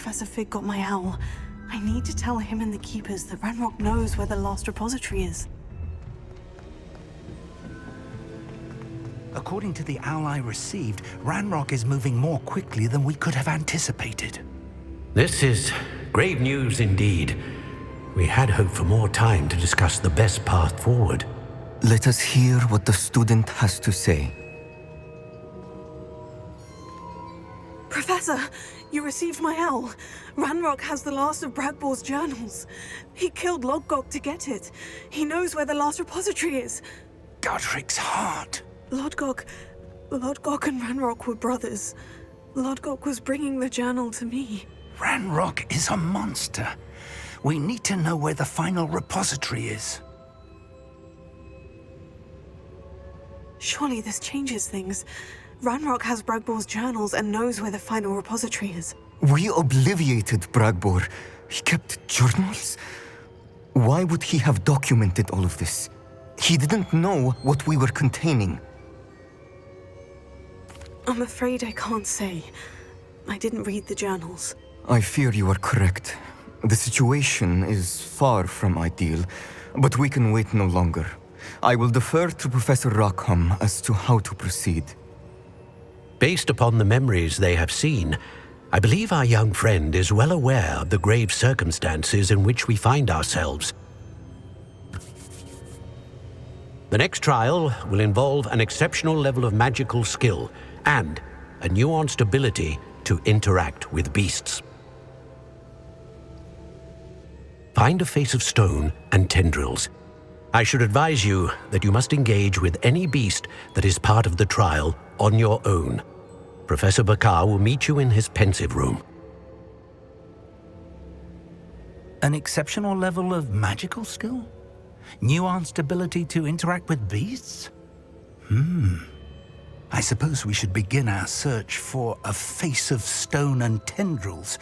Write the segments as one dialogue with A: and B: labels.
A: Professor Fig got my owl. I need to tell him and the Keepers that Ranrock knows where the last repository is.
B: According to the owl I received, Ranrock is moving more quickly than we could have anticipated.
C: This is grave news indeed. We had hoped for more time to discuss the best path forward.
D: Let us hear what the student has to say.
A: Professor, you received my owl. Ranrock has the last of Bragbor's journals. He killed Lodgok to get it. He knows where the last repository is.
B: Godric's heart.
A: Lodgok and Ranrock were brothers. Lodgok was bringing the journal to me.
B: Ranrock is a monster. We need to know where the final repository is.
A: Surely this changes things. Ranrock has Bragbor's journals and knows where the final repository is.
D: We obliviated Bragbor. He kept journals? Why would he have documented all of this? He didn't know what we were containing.
A: I'm afraid I can't say. I didn't read the journals.
D: I fear you are correct. The situation is far from ideal, but we can wait no longer. I will defer to Professor Rockham as to how to proceed.
C: Based upon the memories they have seen, I believe our young friend is well aware of the grave circumstances in which we find ourselves. The next trial will involve an exceptional level of magical skill and a nuanced ability to interact with beasts. Find a face of stone and tendrils. I should advise you that you must engage with any beast that is part of the trial on your own. Professor Bakar will meet you in his pensive room.
B: An exceptional level of magical skill? Nuanced ability to interact with beasts? I suppose we should begin our search for a face of stone and tendrils,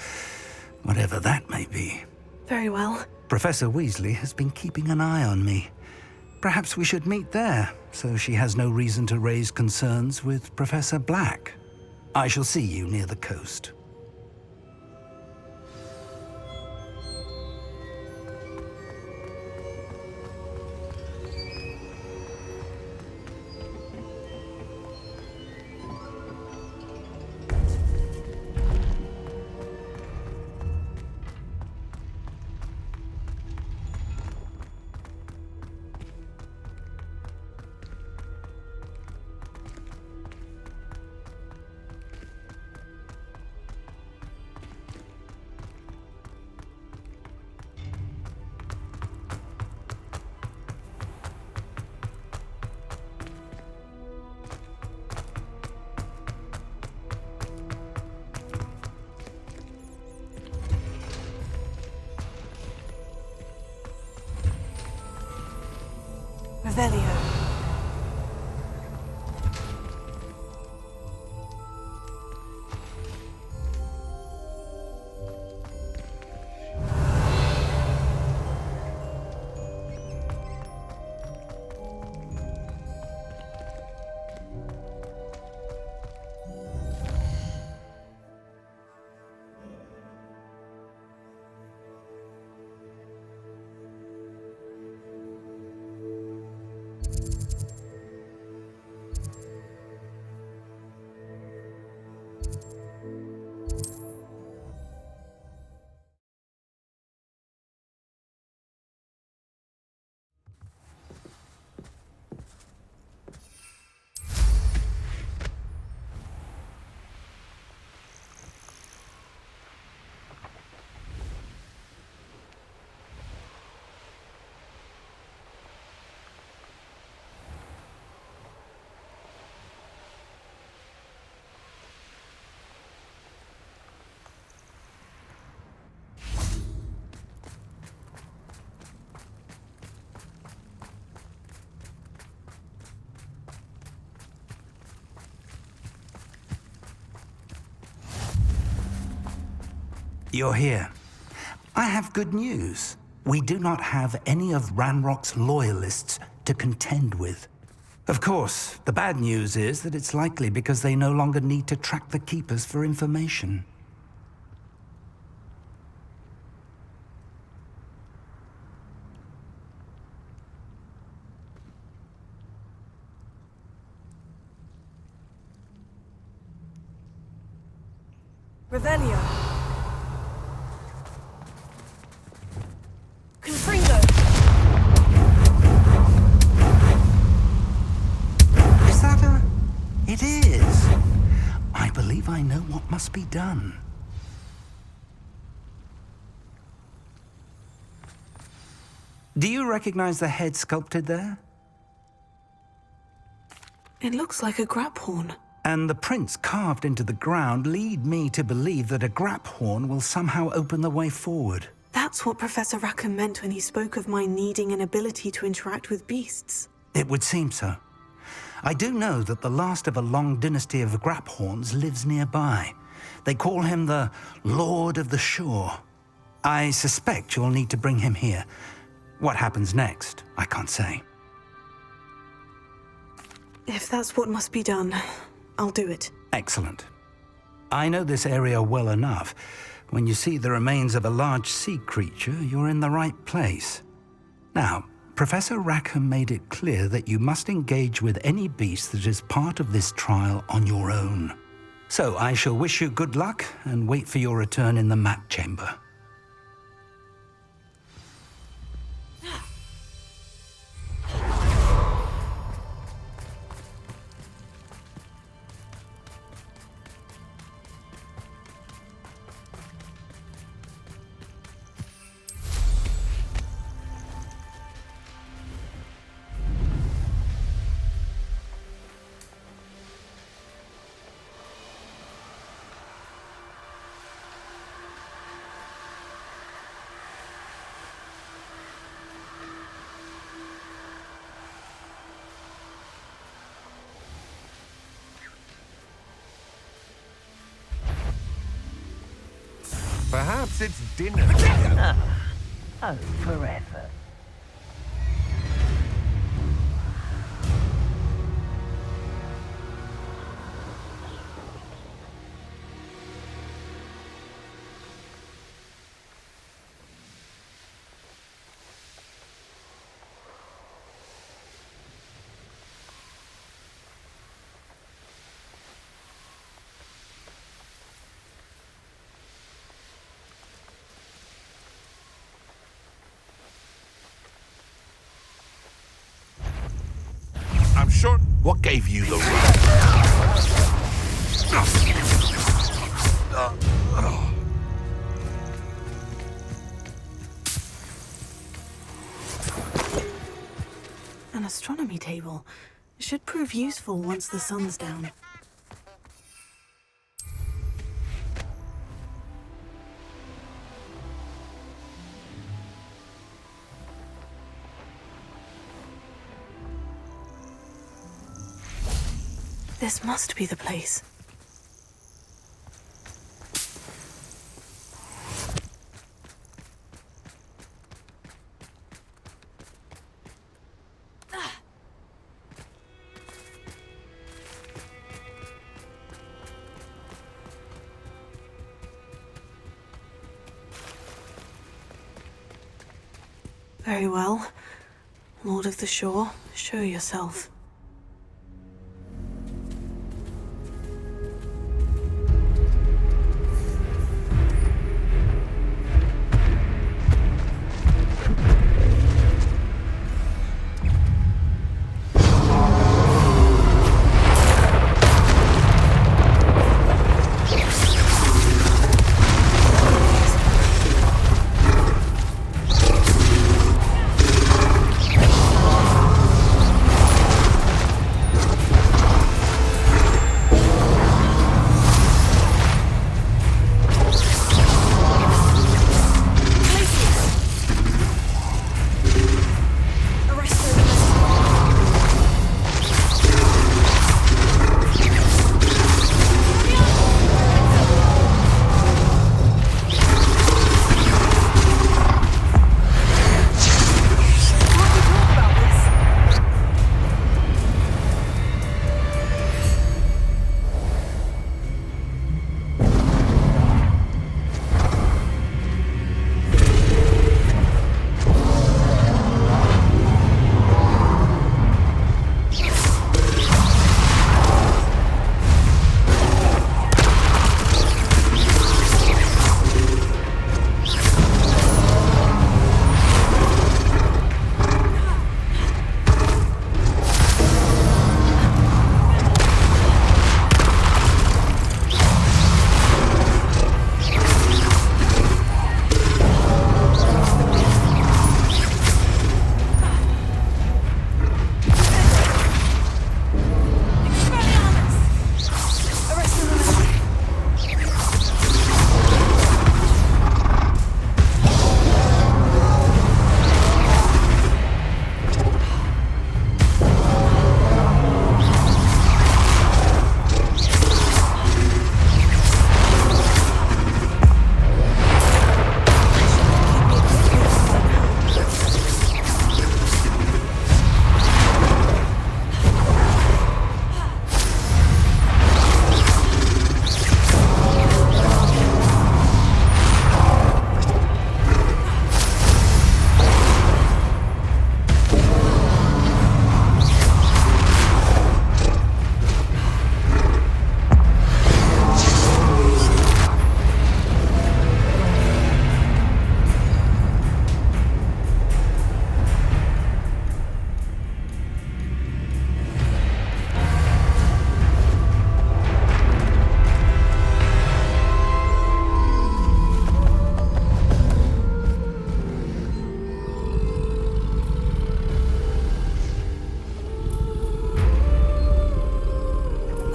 B: whatever that may be.
A: Very well.
B: Professor Weasley has been keeping an eye on me. Perhaps we should meet there, so she has no reason to raise concerns with Professor Black. I shall see you near the coast.
A: Revelio.
B: You're here. I have good news. We do not have any of Ranrock's loyalists to contend with. Of course, the bad news is that it's likely because they no longer need to track the Keepers for information.
A: Revelio. Confringo.
B: Is that a... It is. I believe I know what must be done. Do you recognize the head sculpted there?
A: It looks like a grap horn.
B: And the prints carved into the ground lead me to believe that a grap horn will somehow open the way forward.
A: That's what Professor Rackham meant when he spoke of my needing an ability to interact with beasts.
B: It would seem so. I do know that the last of a long dynasty of grap horns lives nearby. They call him the Lord of the Shore. I suspect you'll need to bring him here. What happens next, I can't say.
A: If that's what must be done, I'll do it.
B: Excellent. I know this area well enough. When you see the remains of a large sea creature, you're in the right place. Now, Professor Rackham made it clear that you must engage with any beast that is part of this trial on your own. So I shall wish you good luck and wait for your return in the map chamber.
E: Perhaps it's dinner.
F: Oh, forever.
E: I'm sure. What gave you the right?
A: An astronomy table. Should prove useful once the sun's down. This must be the place. Very well. Lord of the Shore, show yourself.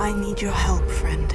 A: I need your help, friend.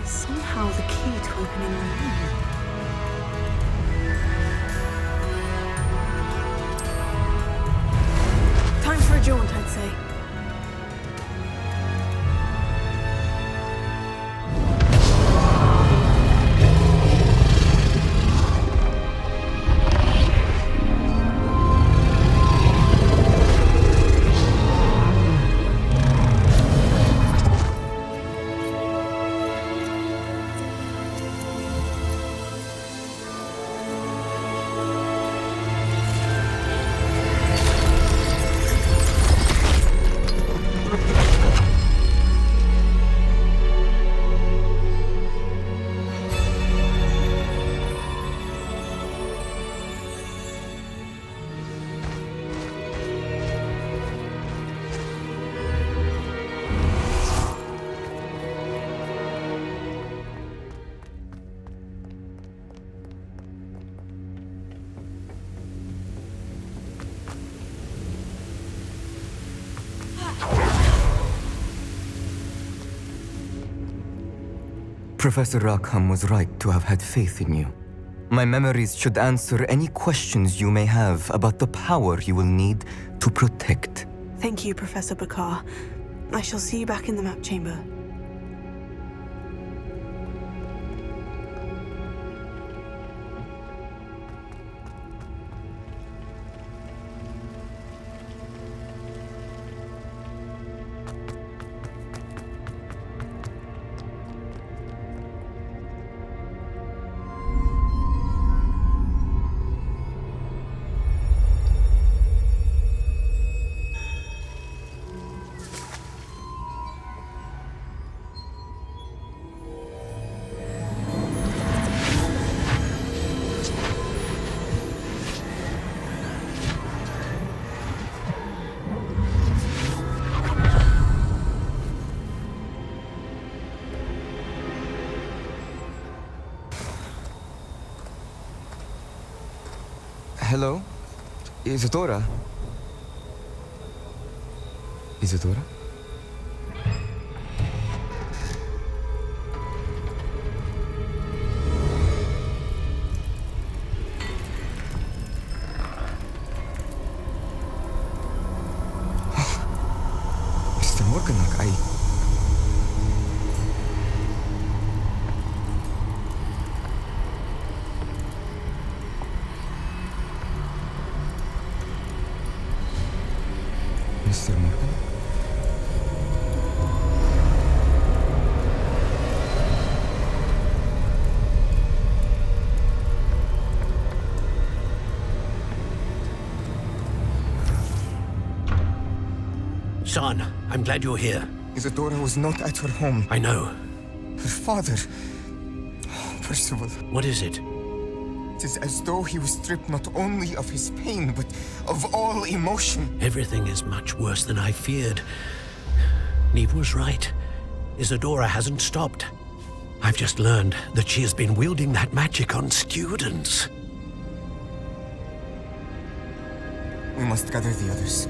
A: Somehow the key to opening the room. Time for a jaunt, I'd say.
D: Professor Rackham was right to have had faith in you. My memories should answer any questions you may have about the power you will need to protect.
A: Thank you, Professor Bakar. I shall see you back in the map chamber.
D: Hello? Isadora? Isadora? Mr. Morganach, Mr. Morgan?
C: Son, I'm glad you're here.
D: Isadora was not at her home.
C: I know.
D: Her father... Percival.
C: What is it?
D: It is as though he was stripped not only of his pain, but of all emotion.
C: Everything is much worse than I feared. Neve was right. Isadora hasn't stopped. I've just learned that she has been wielding that magic on students.
D: We must gather the others.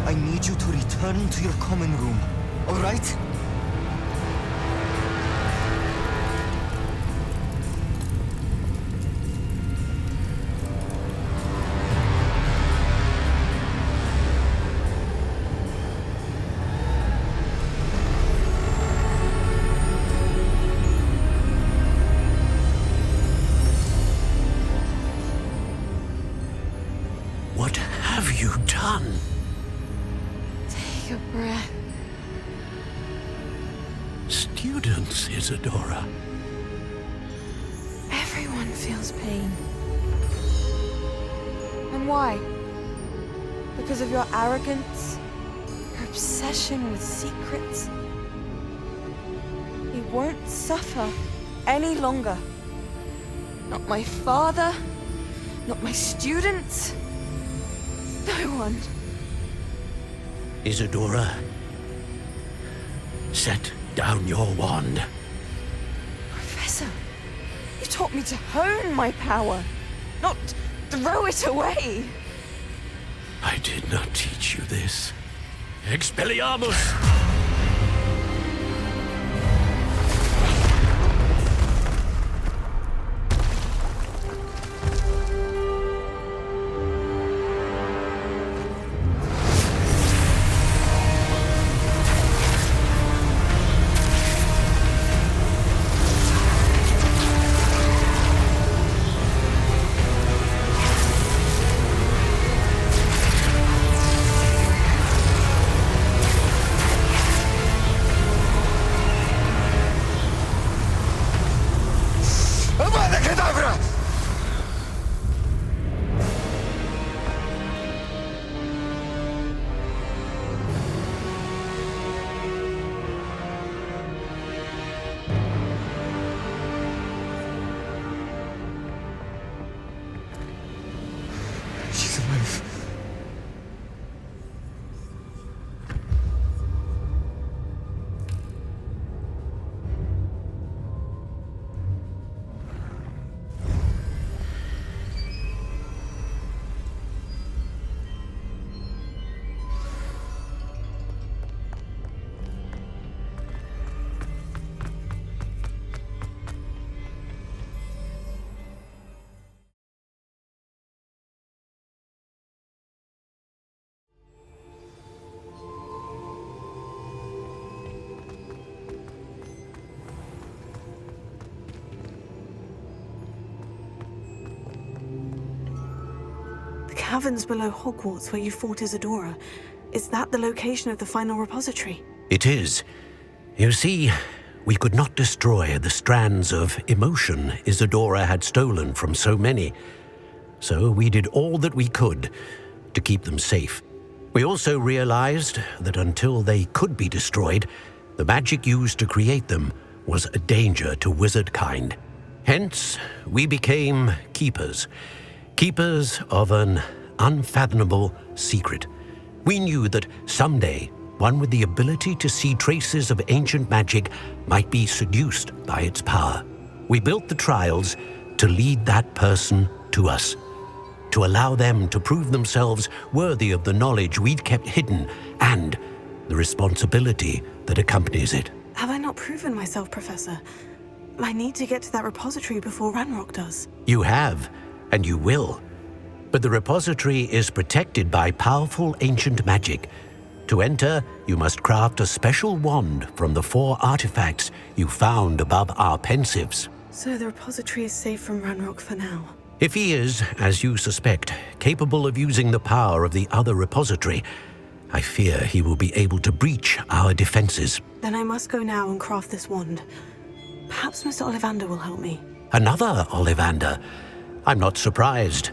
D: I need you to return to your common room, all right?
C: What have you done?
A: Take a breath.
C: Students, Isadora.
A: Everyone feels pain. And why? Because of your arrogance? Your obsession with secrets? He won't suffer any longer. Not my father, not my students, no one.
C: Isadora, set down your wand.
A: Professor, you taught me to hone my power, not throw it away.
C: I did not teach you this. Expelliarmus!
D: She's alive.
A: Caverns below Hogwarts where you fought Isadora. Is that the location of the final repository?
C: It is. You see, we could not destroy the strands of emotion Isadora had stolen from so many. So we did all that we could to keep them safe. We also realized that until they could be destroyed, the magic used to create them was a danger to wizard kind. Hence, we became keepers. Keepers of an unfathomable secret. We knew that someday, one with the ability to see traces of ancient magic might be seduced by its power. We built the trials to lead that person to us, to allow them to prove themselves worthy of the knowledge we'd kept hidden and the responsibility that accompanies it.
A: Have I not proven myself, Professor? I need to get to that repository before Ranrock does.
C: You have, and you will. But the repository is protected by powerful ancient magic. To enter, you must craft a special wand from the 4 artifacts you found above our pensives.
A: So the repository is safe from Ranrock for now.
C: If he is, as you suspect, capable of using the power of the other repository, I fear he will be able to breach our defenses.
A: Then I must go now and craft this wand. Perhaps Mr. Ollivander will help me.
C: Another Ollivander? I'm not surprised.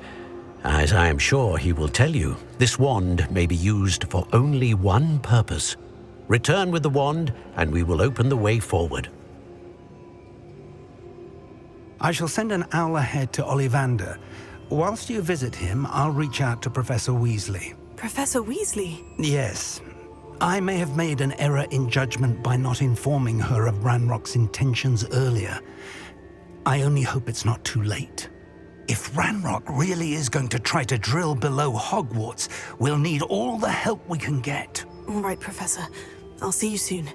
C: As I am sure he will tell you, this wand may be used for only one purpose. Return with the wand, and we will open the way forward.
B: I shall send an owl ahead to Ollivander. Whilst you visit him, I'll reach out to Professor Weasley.
A: Professor Weasley?
B: Yes. I may have made an error in judgment by not informing her of Ranrock's intentions earlier. I only hope it's not too late. If Ranrock really is going to try to drill below Hogwarts, we'll need all the help we can get.
A: All right, Professor. I'll see you soon.